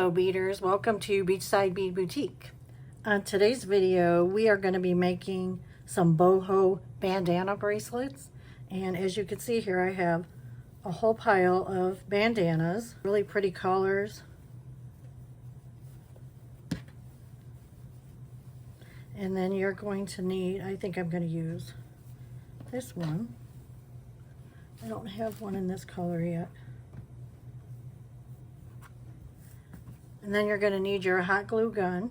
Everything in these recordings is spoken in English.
Hello beaders, welcome to Beachside Bead Boutique. On today's video we are going to be making some boho bandana bracelets, and as you can see here I have a whole pile of bandanas, really pretty colors. And then you're going to need, I think I'm going to use this one. I don't have one in this color yet. And then you're going to need your hot glue gun.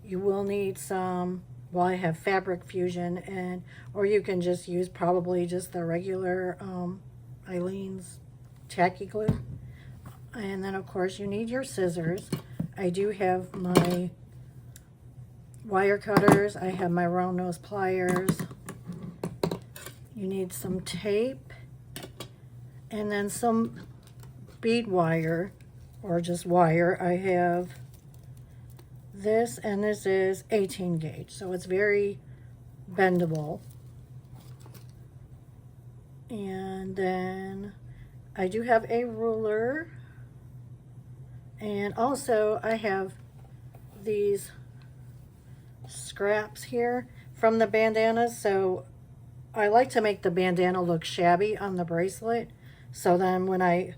You will need some, well, I have fabric fusion, and or you can just use probably just the regular Eileen's tacky glue. And then of course you need your scissors. I do have my wire cutters. I have my round nose pliers. You need some tape and then some bead wire, or just wire. I have this, and this is 18 gauge, so it's very bendable. And then I do have a ruler, and also I have these scraps here from the bandanas. So I like to make the bandana look shabby on the bracelet, so then when I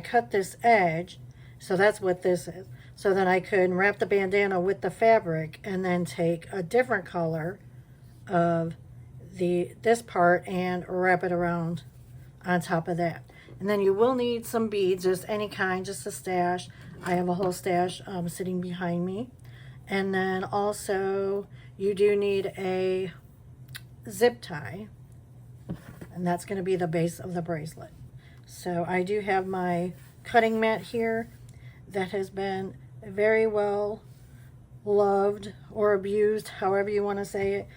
cut this edge, so that's what this is. So then I could wrap the bandana with the fabric and then take a different color of this part and wrap it around on top of that. And then you will need some beads, just any kind, just a stash. I have a whole stash sitting behind me. And then also you do need a zip tie, and that's going to be the base of the bracelet. So I do have my cutting mat here that has been very well loved or abused, however you want to say it.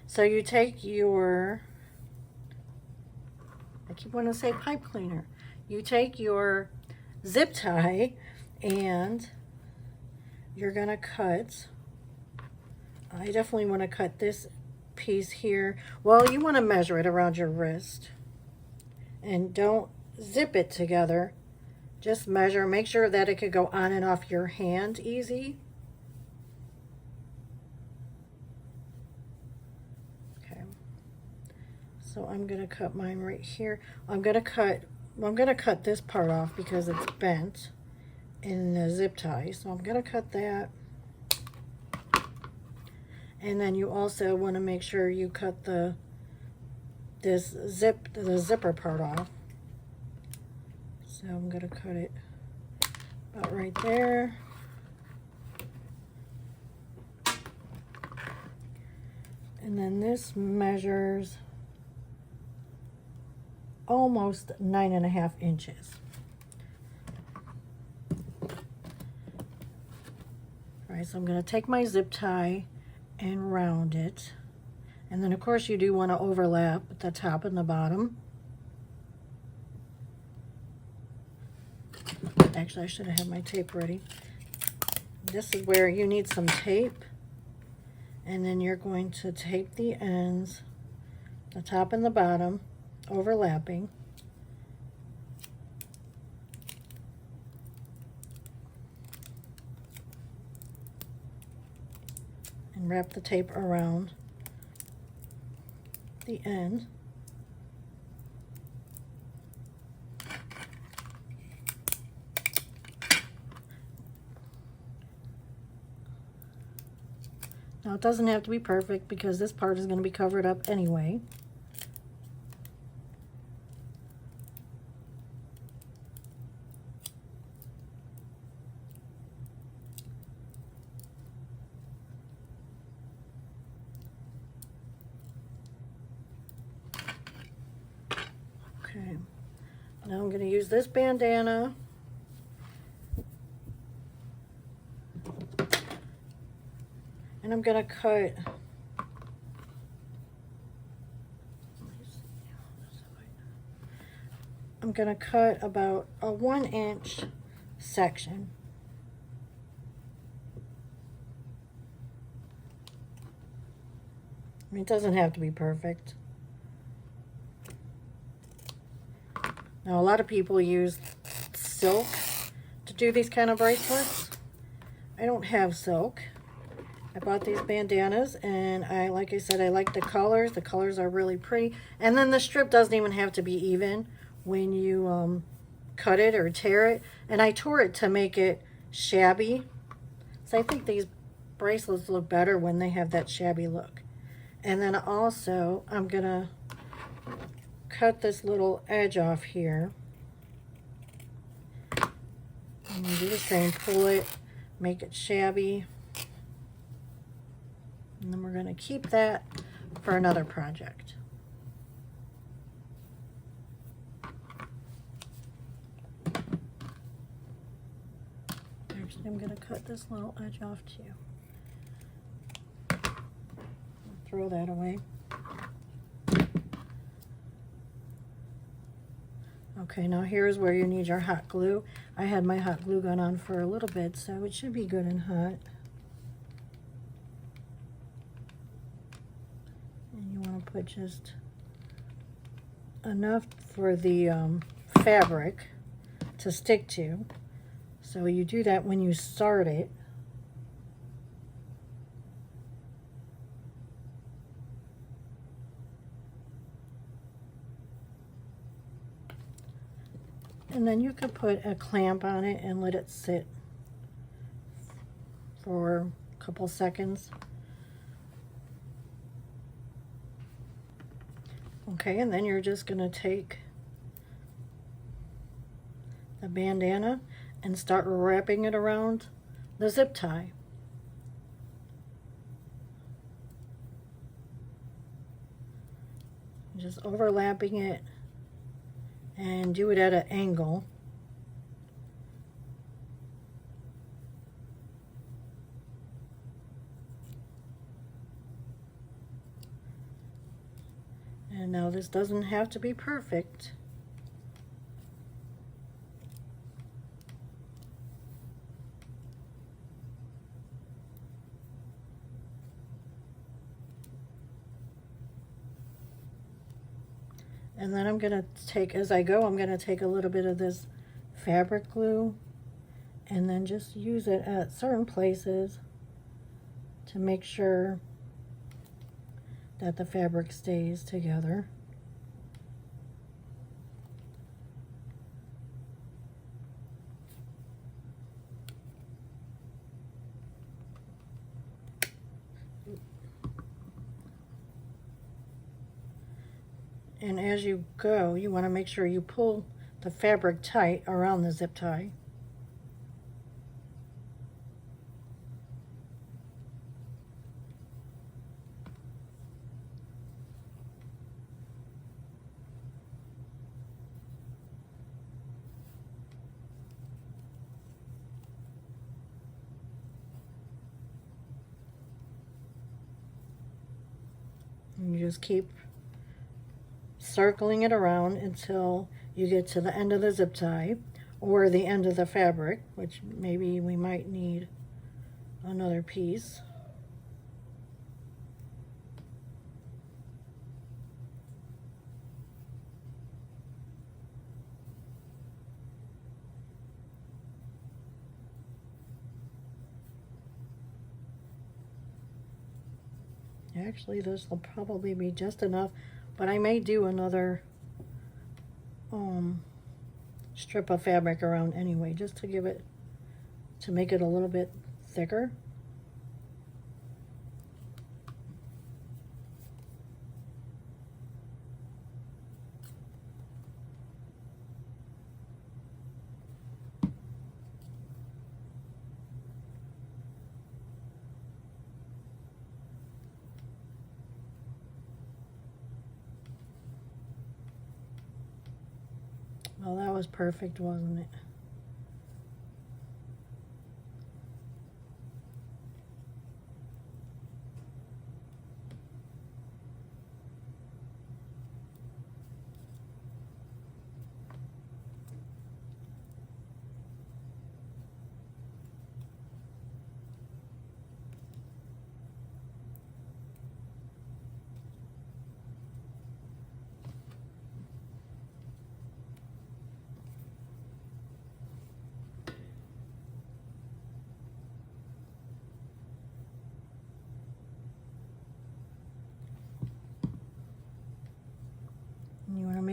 So you take your, I keep wanting to say pipe cleaner. You take your zip tie and you're going to cut, I definitely want to cut this piece here. Well, you want to measure it around your wrist, and don't zip it together. Just measure, make sure that it could go on and off your hand easy. Okay, so I'm going to cut mine right here. I'm going to cut this part off because it's bent in the zip tie, so I'm going to cut that. And then you also want to make sure you cut the zipper part off. So I'm going to cut it about right there. And then this measures almost 9.5 inches. All right, so I'm going to take my zip tie and round it. And then of course you do want to overlap at the top and the bottom. Actually, I should have had my tape ready. This is where you need some tape, and then you're going to tape the ends, the top and the bottom, overlapping. And wrap the tape around the end. Now it doesn't have to be perfect because this part is going to be covered up anyway. Okay, now I'm going to use this bandana. And I'm going to cut, about a 1-inch section. I mean, it doesn't have to be perfect. Now, a lot of people use silk to do these kind of bracelets. I don't have silk. I bought these bandanas, and like I said, I like the colors. The colors are really pretty. And then the strip doesn't even have to be even when you cut it or tear it. And I tore it to make it shabby. So I think these bracelets look better when they have that shabby look. And then also, I'm gonna cut this little edge off here. And do the same, pull it, make it shabby. And then we're gonna keep that for another project. Actually, I'm gonna cut this little edge off too. Throw that away. Okay, now here's where you need your hot glue. I had my hot glue gun on for a little bit, so it should be good and hot. And you want to put just enough for the fabric to stick to. So you do that when you start it. And then you could put a clamp on it and let it sit for a couple seconds. Okay, and then you're just going to take the bandana and start wrapping it around the zip tie. Just overlapping it. And do it at an angle. And now this doesn't have to be perfect. And then I'm going to take, as I go, I'm going to take a little bit of this fabric glue and then just use it at certain places to make sure that the fabric stays together. And as you go, you want to make sure you pull the fabric tight around the zip tie. And you just keep circling it around until you get to the end of the zip tie or the end of the fabric, which maybe we might need another piece. Actually, this will probably be just enough, but I may do another strip of fabric around anyway, just to make it a little bit thicker. Well, that was perfect, wasn't it?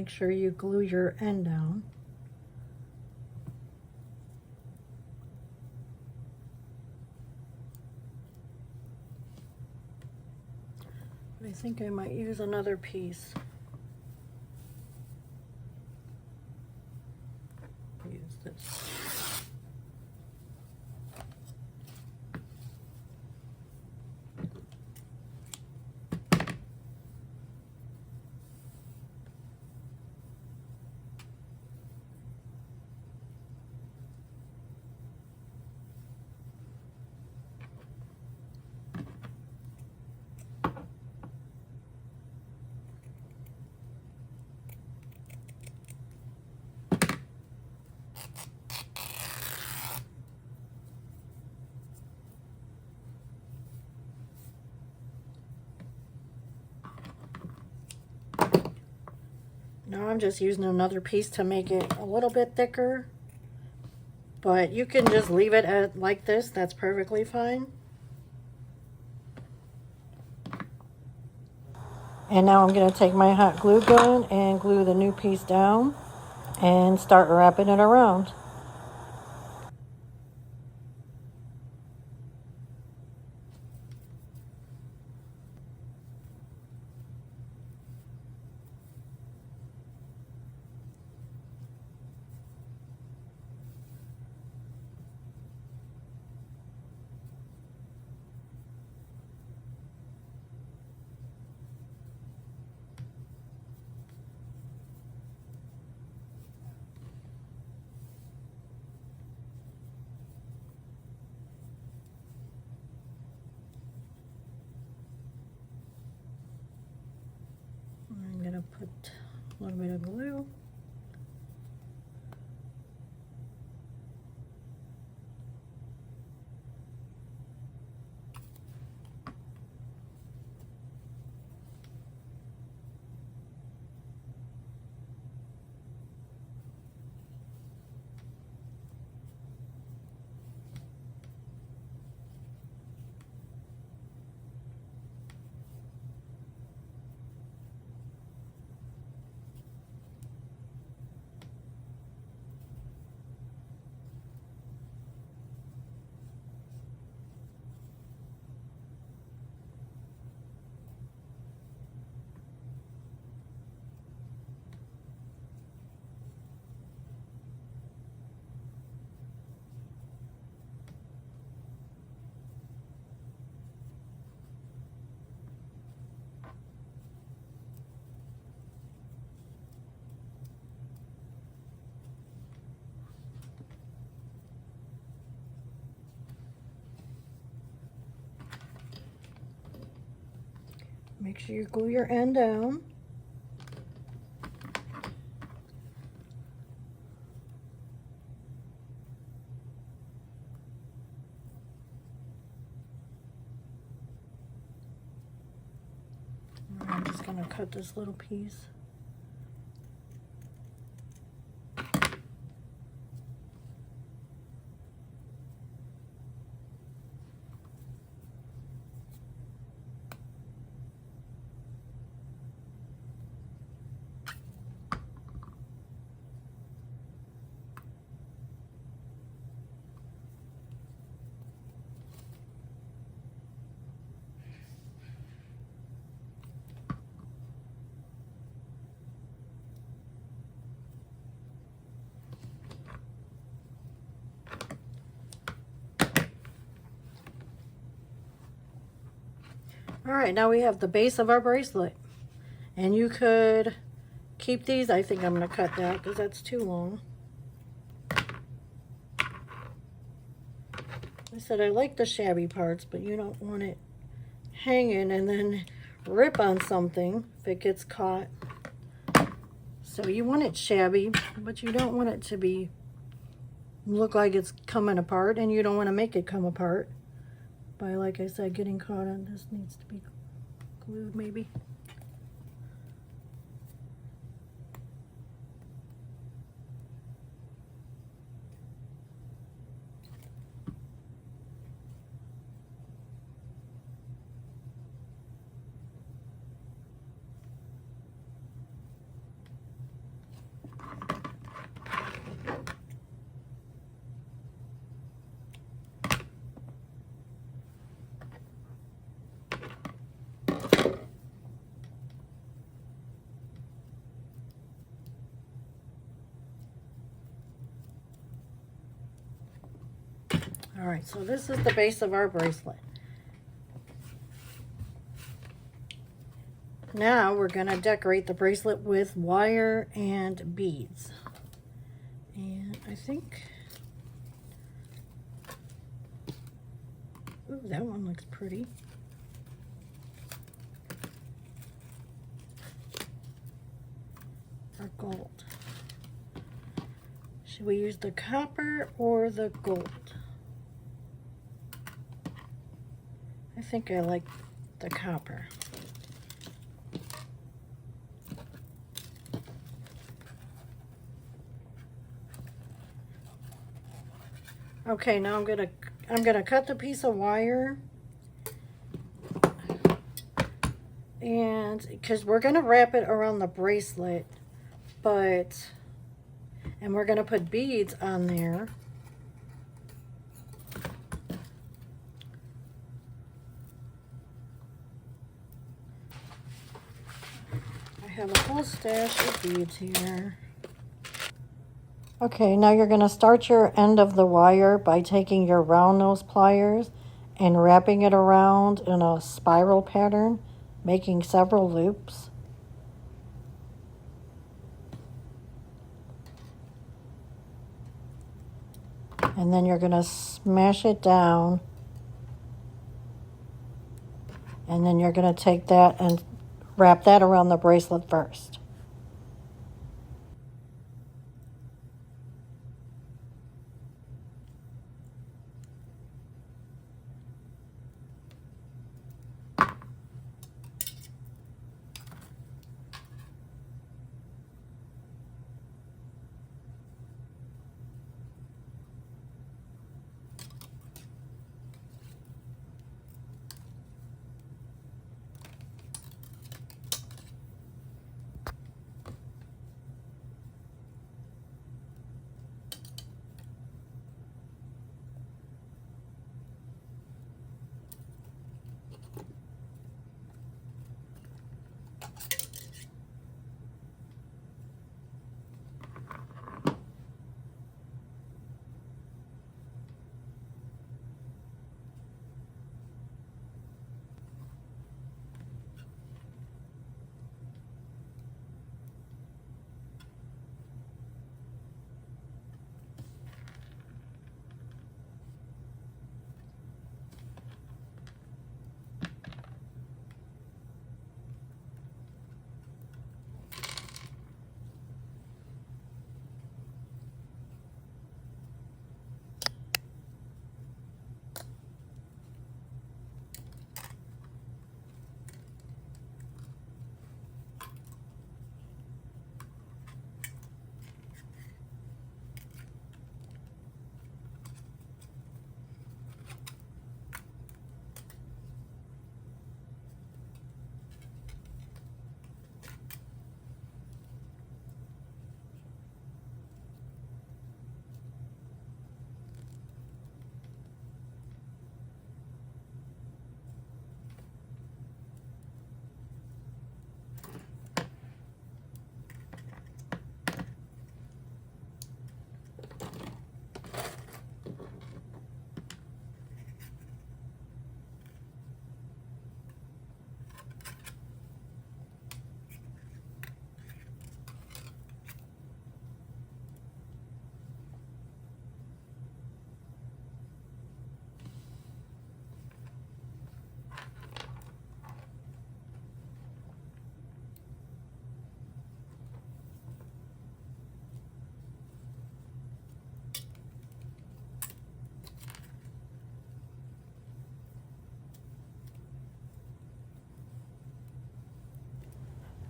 make sure you glue your end down. I think I might use another piece. Use this. Now I'm just using another piece to make it a little bit thicker, but you can just leave it at like this. That's perfectly fine. And now I'm going to take my hot glue gun and glue the new piece down and start wrapping it around. I'm going to put a little bit of glue. Make sure you glue your end down. I'm just going to cut this little piece. All right, now we have the base of our bracelet. And you could keep these. I think I'm going to cut that because that's too long. I said I like the shabby parts, but you don't want it hanging and then rip on something if it gets caught. So you want it shabby, but you don't want it to be look like it's coming apart, and you don't want to make it come apart by, like I said, getting caught on. This needs to be glued maybe. All right, so this is the base of our bracelet. Now we're going to decorate the bracelet with wire and beads. And I think, ooh, that one looks pretty. Or gold. Should we use the copper or the gold? I think I like the copper. Okay, now I'm gonna cut the piece of wire, and because we're gonna wrap it around the bracelet, and we're gonna put beads on there. I have a whole stash of beads here. Okay, now you're going to start your end of the wire by taking your round nose pliers and wrapping it around in a spiral pattern, making several loops. And then you're going to smash it down. And then you're going to take that and wrap that around the bracelet first.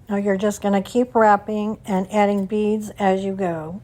Now you're just going to keep wrapping and adding beads as you go.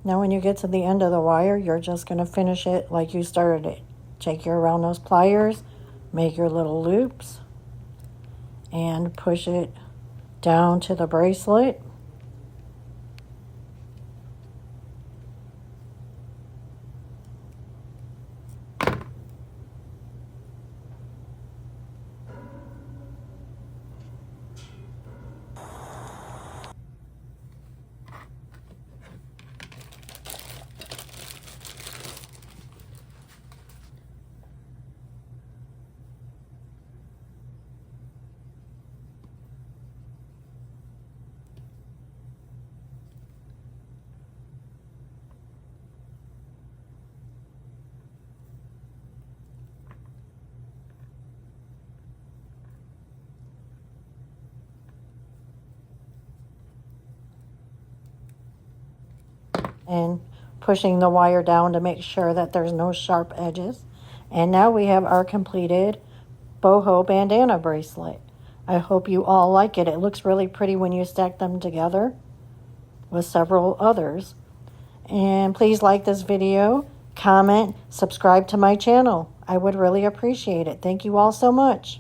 Now when you get to the end of the wire, you're just going to finish it like you started it. Take your round nose pliers, make your little loops, and push it down to the bracelet. And pushing the wire down to make sure that there's no sharp edges. And now we have our completed boho bandana bracelet. I hope you all like it. It looks really pretty when you stack them together with several others. And please like this video, comment, subscribe to my channel. I would really appreciate it. Thank you all so much.